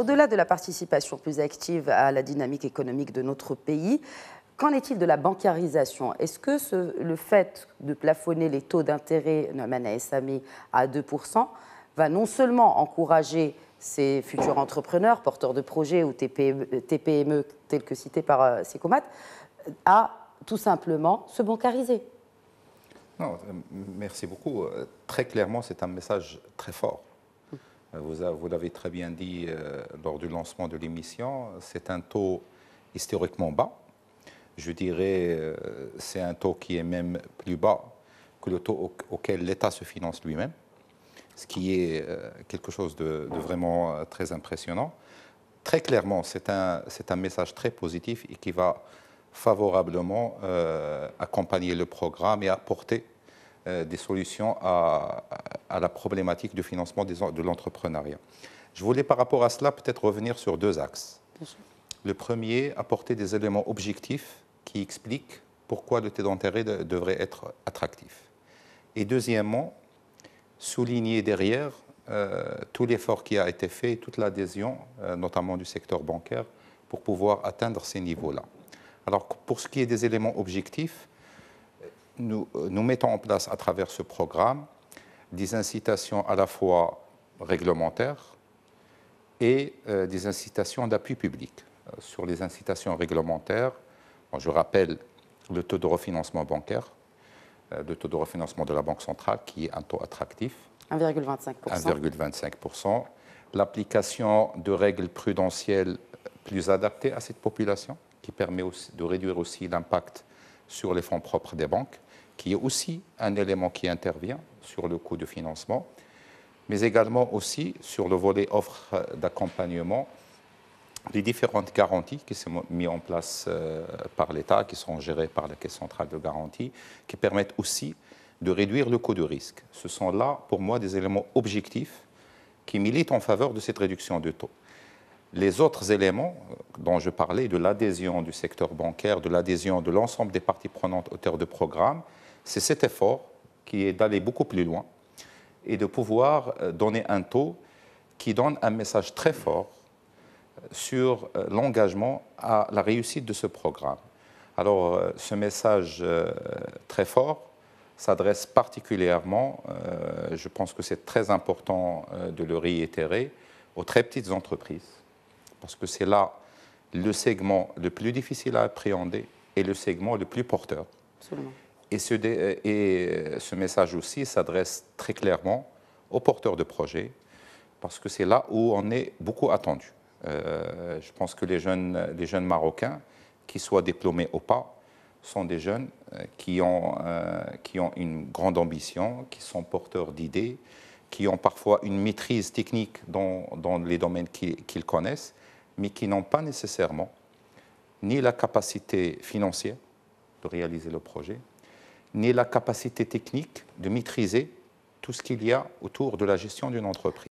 Au-delà de la participation plus active à la dynamique économique de notre pays, qu'en est-il de la bancarisation? Est-ce que le fait de plafonner les taux d'intérêt SAMI à 2% va non seulement encourager ces futurs entrepreneurs, porteurs de projets ou TPME tels que cités par Secomat, à tout simplement se bancariser? Non, merci beaucoup. Très clairement, c'est un message très fort. Vous l'avez très bien dit lors du lancement de l'émission, c'est un taux historiquement bas. Je dirais c'est un taux qui est même plus bas que le taux auquel l'État se finance lui-même, ce qui est quelque chose de vraiment très impressionnant. Très clairement, c'est un message très positif et qui va favorablement accompagner le programme et apporter des solutions à la problématique du financement de l'entrepreneuriat. Je voulais par rapport à cela peut-être revenir sur deux axes. Le premier, apporter des éléments objectifs qui expliquent pourquoi le taux d'intérêt devrait être attractif. Et deuxièmement, souligner derrière tout l'effort qui a été fait, toute l'adhésion, notamment du secteur bancaire, pour pouvoir atteindre ces niveaux-là. Alors, pour ce qui est des éléments objectifs, nous mettons en place à travers ce programme des incitations à la fois réglementaires et des incitations d'appui public. Sur les incitations réglementaires, je rappelle le taux de refinancement bancaire, le taux de refinancement de la Banque centrale qui est un taux attractif. 1,25%. 1,25%. L'application de règles prudentielles plus adaptées à cette population, qui permet aussi de réduire aussi l'impact sur les fonds propres des banques, qui est aussi un élément qui intervient sur le coût de financement, mais également aussi sur le volet offre d'accompagnement, les différentes garanties qui sont mises en place par l'État, qui sont gérées par la Caisse centrale de garantie, qui permettent aussi de réduire le coût de risque. Ce sont là, pour moi, des éléments objectifs qui militent en faveur de cette réduction de taux. Les autres éléments dont je parlais, de l'adhésion du secteur bancaire, de l'adhésion de l'ensemble des parties prenantes auteurs de programme, c'est cet effort qui est d'aller beaucoup plus loin et de pouvoir donner un taux qui donne un message très fort sur l'engagement à la réussite de ce programme. Alors, ce message très fort s'adresse particulièrement, je pense que c'est très important de le réitérer, aux très petites entreprises, parce que c'est là le segment le plus difficile à appréhender et le segment le plus porteur. Absolument. Et ce message aussi s'adresse très clairement aux porteurs de projets, parce que c'est là où on est beaucoup attendu. Je pense que les jeunes Marocains, qui soient diplômés ou pas, sont des jeunes qui ont une grande ambition, qui sont porteurs d'idées, qui ont parfois une maîtrise technique dans les domaines qu'ils connaissent, mais qui n'ont pas nécessairement ni la capacité financière de réaliser le projet, ni la capacité technique de maîtriser tout ce qu'il y a autour de la gestion d'une entreprise.